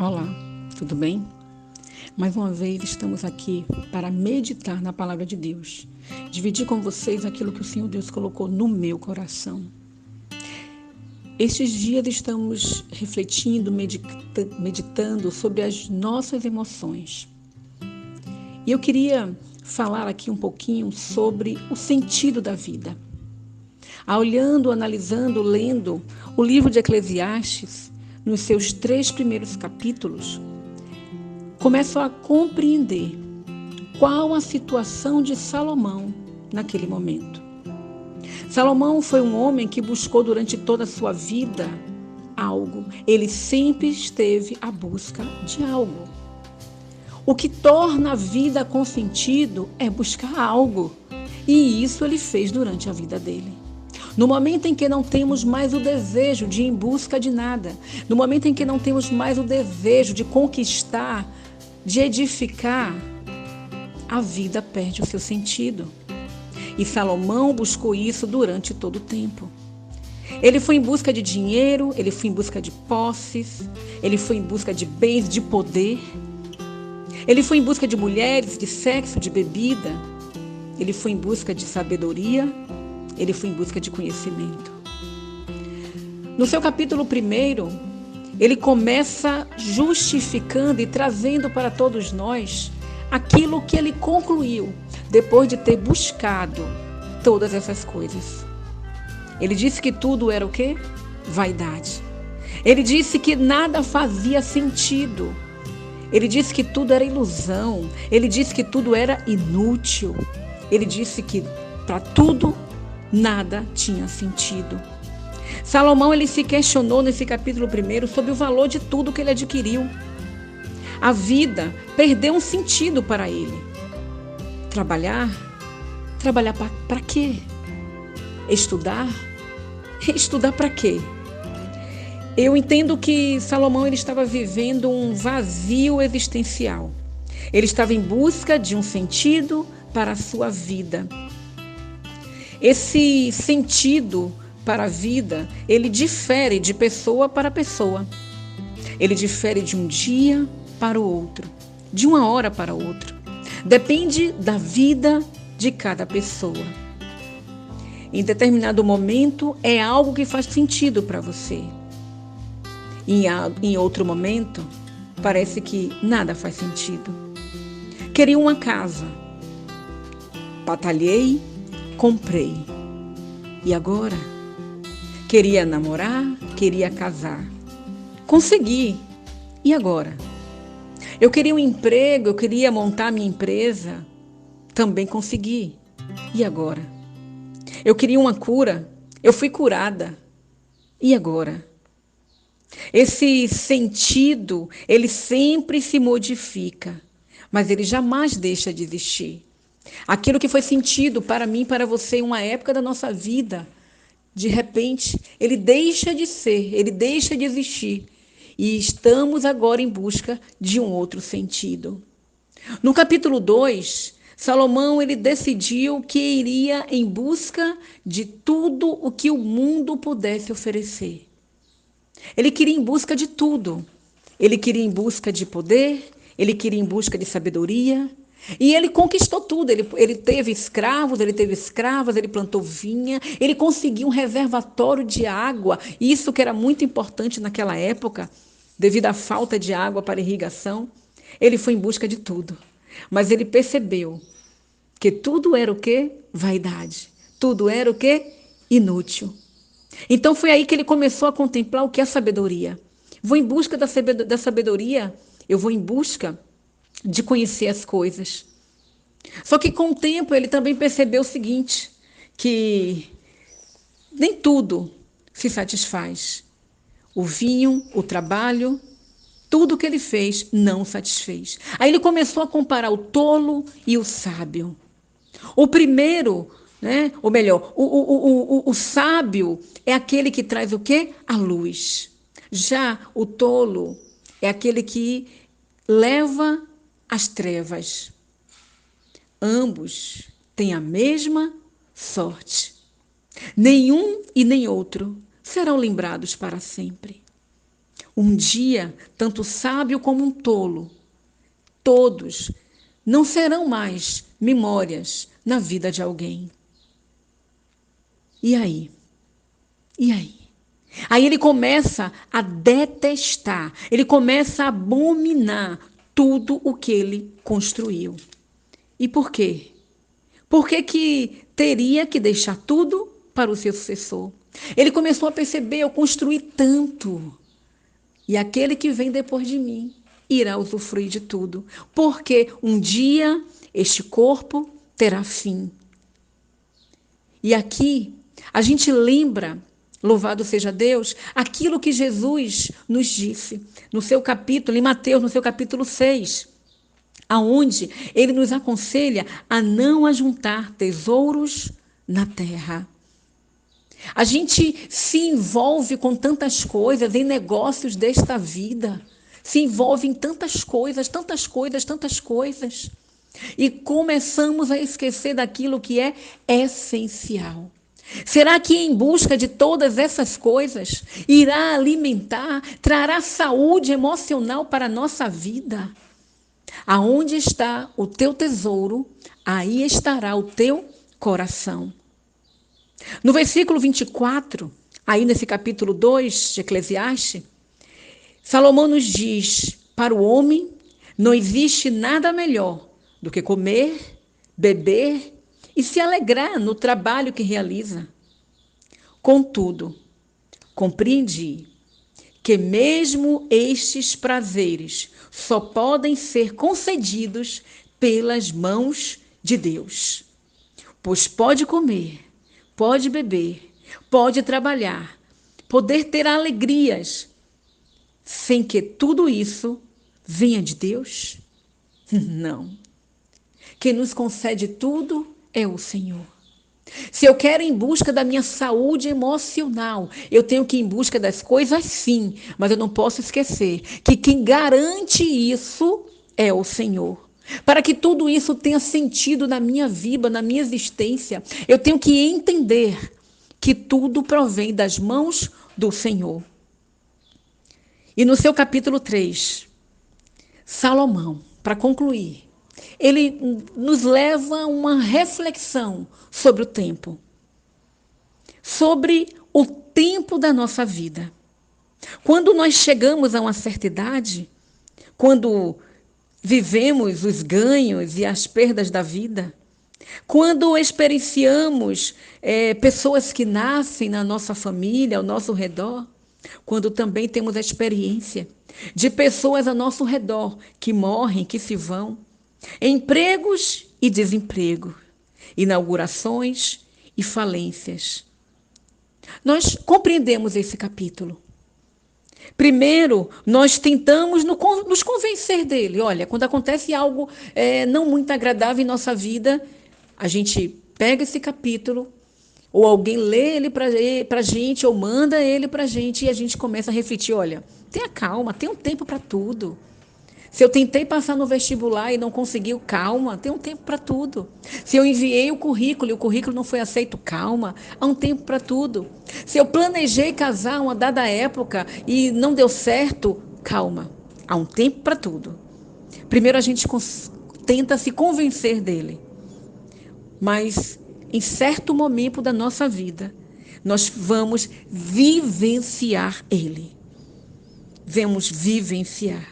Olá, tudo bem? Mais uma vez estamos aqui para meditar na palavra de Deus, dividir com vocês aquilo que o Senhor Deus colocou no meu coração. Estes dias estamos refletindo, meditando sobre as nossas emoções. E eu queria falar aqui um pouquinho sobre o sentido da vida. Olhando, analisando, lendo o livro de Eclesiastes, nos seus 3 primeiros capítulos, começo a compreender qual a situação de Salomão naquele momento. Salomão foi um homem que buscou durante toda a sua vida algo. Ele sempre esteve à busca de algo. O que torna a vida com sentido é buscar algo. E isso ele fez durante a vida dele. No momento em que não temos mais o desejo de ir em busca de nada, no momento em que não temos mais o desejo de conquistar, de edificar, a vida perde o seu sentido. E Salomão buscou isso durante todo o tempo. Ele foi em busca de dinheiro, ele foi em busca de posses, ele foi em busca de bens, de poder. Ele foi em busca de mulheres, de sexo, de bebida. Ele foi em busca de sabedoria. Ele foi em busca de conhecimento. No seu capítulo 1, ele começa justificando e trazendo para todos nós aquilo que ele concluiu depois de ter buscado todas essas coisas. Ele disse que tudo era o quê? Vaidade. Ele disse que nada fazia sentido. Ele disse que tudo era ilusão. Ele disse que tudo era inútil. Ele disse que para tudo nada tinha sentido. Salomão ele se questionou nesse capítulo 1 sobre o valor de tudo que ele adquiriu. A vida perdeu um sentido para ele. Trabalhar para quê? Estudar para quê? Eu entendo que Salomão ele estava vivendo um vazio existencial. Ele estava em busca de um sentido para a sua vida. Esse sentido para a vida, ele difere de pessoa para pessoa. Ele difere de um dia para o outro, de uma hora para o outro. Depende da vida de cada pessoa. Em determinado momento, é algo que faz sentido para você. Em outro momento, parece que nada faz sentido. Queria uma casa. Batalhei, comprei. E agora? Queria namorar, queria casar. Consegui. E agora? Eu queria um emprego, eu queria montar minha empresa. Também consegui. E agora? Eu queria uma cura, eu fui curada. E agora? Esse sentido, ele sempre se modifica, mas ele jamais deixa de existir. Aquilo que foi sentido para mim, para você, em uma época da nossa vida, de repente, ele deixa de ser, ele deixa de existir. E estamos agora em busca de um outro sentido. No capítulo 2, Salomão ele decidiu que iria em busca de tudo o que o mundo pudesse oferecer. Ele queria ir em busca de tudo. Ele queria ir em busca de poder, ele queria ir em busca de sabedoria. E ele conquistou tudo, ele teve escravos, ele teve escravas, ele plantou vinha, ele conseguiu um reservatório de água, isso que era muito importante naquela época, devido à falta de água para irrigação. Ele foi em busca de tudo, mas ele percebeu que tudo era o quê? Vaidade, tudo era o quê? Inútil. Então foi aí que ele começou a contemplar o que é sabedoria. Vou em busca da sabedoria, eu vou em busca de conhecer as coisas. Só que com o tempo ele também percebeu o seguinte, que nem tudo se satisfaz. O vinho, o trabalho, tudo que ele fez não satisfez. Aí ele começou a comparar o tolo e o sábio. O primeiro, né? Ou melhor, o sábio é aquele que traz o quê? A luz. Já o tolo é aquele que leva as trevas. Ambos têm a mesma sorte. Nenhum e nem outro serão lembrados para sempre. Um dia, tanto o sábio como um tolo, todos não serão mais memórias na vida de alguém. E aí? E aí? Aí ele começa a detestar, ele começa a abominar tudo o que ele construiu. E por quê? Por que que teria que deixar tudo para o seu sucessor? Ele começou a perceber: eu construí tanto, e aquele que vem depois de mim irá usufruir de tudo, porque um dia este corpo terá fim. E aqui a gente lembra, louvado seja Deus, aquilo que Jesus nos disse no seu capítulo, em Mateus, no seu capítulo 6, aonde ele nos aconselha a não ajuntar tesouros na terra. A gente se envolve com tantas coisas, em negócios desta vida, se envolve em tantas coisas, tantas coisas, tantas coisas, e começamos a esquecer daquilo que é essencial. Será que em busca de todas essas coisas irá alimentar, trará saúde emocional para a nossa vida? Aonde está o teu tesouro, aí estará o teu coração. No versículo 24, aí nesse capítulo 2 de Eclesiastes, Salomão nos diz: para o homem não existe nada melhor do que comer, beber e se alegrar no trabalho que realiza. Contudo, compreendi que mesmo estes prazeres só podem ser concedidos pelas mãos de Deus. Pois pode comer, pode beber, pode trabalhar, poder ter alegrias, sem que tudo isso venha de Deus? Não. Quem nos concede tudo é o Senhor. Se eu quero ir em busca da minha saúde emocional, eu tenho que ir em busca das coisas sim, mas eu não posso esquecer que quem garante isso é o Senhor. Para que tudo isso tenha sentido na minha vida, na minha existência, eu tenho que entender que tudo provém das mãos do Senhor. E no seu capítulo 3, Salomão, para concluir, ele nos leva a uma reflexão sobre o tempo. Sobre o tempo da nossa vida. Quando nós chegamos a uma certa idade, quando vivemos os ganhos e as perdas da vida, quando experienciamos pessoas que nascem na nossa família, ao nosso redor, quando também temos a experiência de pessoas ao nosso redor que morrem, que se vão, empregos e desemprego, inaugurações e falências. Nós compreendemos esse capítulo. Primeiro, nós tentamos nos convencer dele. Olha, quando acontece algo não muito agradável em nossa vida, a gente pega esse capítulo, ou alguém lê ele para a gente, ou manda ele para a gente, e a gente começa a refletir: olha, tenha calma, tem um tempo para tudo. Se eu tentei passar no vestibular e não conseguiu, calma, tem um tempo para tudo. Se eu enviei o currículo e o currículo não foi aceito, calma, há um tempo para tudo. Se eu planejei casar uma dada época e não deu certo, calma, há um tempo para tudo. Primeiro a gente tenta se convencer dele, mas em certo momento da nossa vida, nós vamos vivenciar ele. Vamos vivenciar.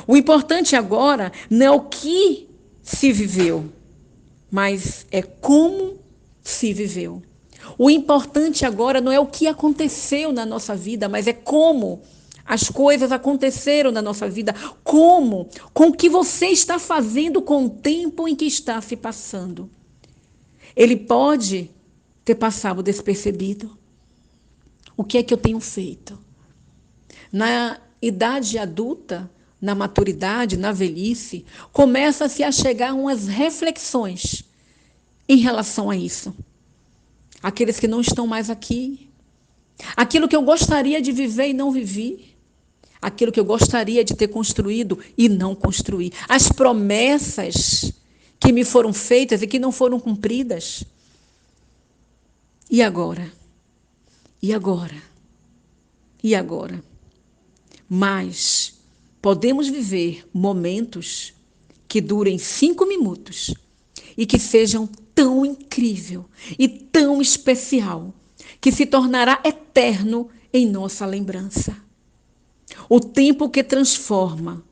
O importante agora não é o que se viveu, mas é como se viveu. O importante agora não é o que aconteceu na nossa vida, mas é como as coisas aconteceram na nossa vida. Como, com o que você está fazendo com o tempo em que está se passando. Ele pode ter passado despercebido. O que é que eu tenho feito? Na idade adulta, na maturidade, na velhice, começa-se a chegar umas reflexões em relação a isso. Aqueles que não estão mais aqui. Aquilo que eu gostaria de viver e não vivi. Aquilo que eu gostaria de ter construído e não construí. As promessas que me foram feitas e que não foram cumpridas. E agora? E agora? E agora? mas podemos viver momentos que durem 5 minutos e que sejam tão incrível e tão especial que se tornará eterno em nossa lembrança. O tempo que transforma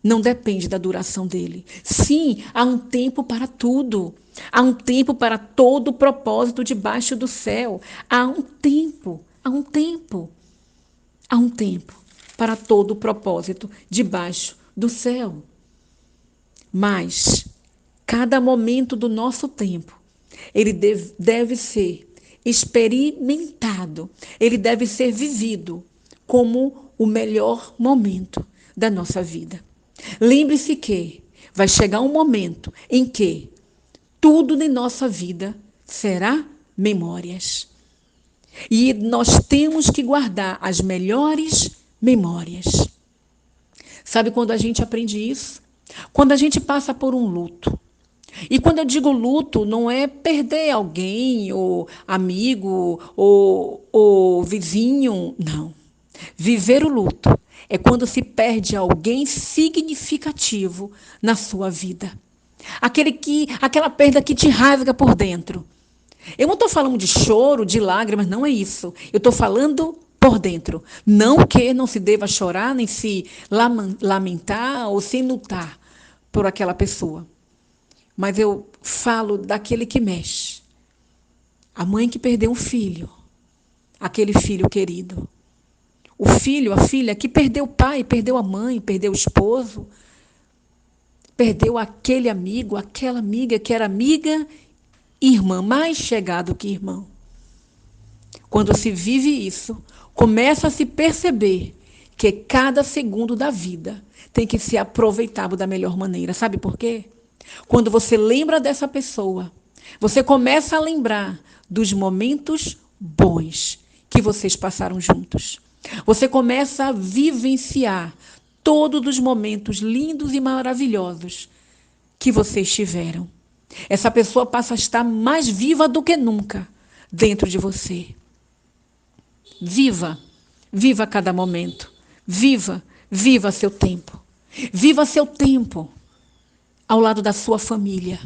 não depende da duração dele. Sim, há um tempo para tudo. Há um tempo para todo o propósito debaixo do céu. Há um tempo para todo o propósito debaixo do céu. Mas cada momento do nosso tempo, ele deve ser experimentado, ele deve ser vivido como o melhor momento da nossa vida. Lembre-se que vai chegar um momento em que tudo em nossa vida será memórias. E nós temos que guardar as melhores memórias. Sabe quando a gente aprende isso? Quando a gente passa por um luto. E quando eu digo luto, não é perder alguém, ou amigo, ou vizinho, não. Viver o luto é quando se perde alguém significativo na sua vida. Aquela perda que te rasga por dentro. Eu não estou falando de choro, de lágrimas, não é isso. Eu estou falando por dentro. Não que não se deva chorar, nem se lamentar ou se lutar por aquela pessoa. Mas eu falo daquele que mexe. A mãe que perdeu um filho. Aquele filho querido. O filho, a filha que perdeu o pai, perdeu a mãe, perdeu o esposo. Perdeu aquele amigo, aquela amiga que era amiga e irmã, mais chegado que irmão. Quando se vive isso, começa a se perceber que cada segundo da vida tem que ser aproveitado da melhor maneira. Sabe por quê? Quando você lembra dessa pessoa, você começa a lembrar dos momentos bons que vocês passaram juntos. Você começa a vivenciar todos os momentos lindos e maravilhosos que vocês tiveram. Essa pessoa passa a estar mais viva do que nunca dentro de você. Viva cada momento. Viva seu tempo. Viva seu tempo ao lado da sua família.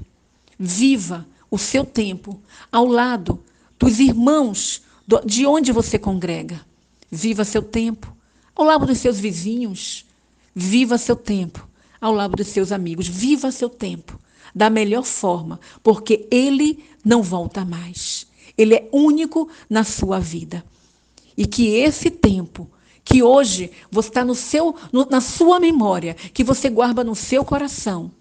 Viva o seu tempo ao lado dos irmãos de onde você congrega. Viva seu tempo ao lado dos seus vizinhos. Viva seu tempo ao lado dos seus amigos. Viva seu tempo da melhor forma, porque ele não volta mais. Ele é único na sua vida. E que esse tempo, que hoje você está na sua memória, que você guarda no seu coração,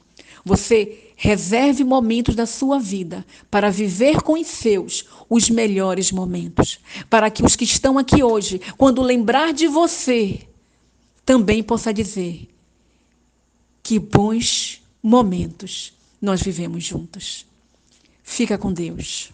você reserve momentos da sua vida para viver com os seus os melhores momentos. Para que os que estão aqui hoje, quando lembrar de você, também possa dizer que bons momentos nós vivemos juntos. Fica com Deus.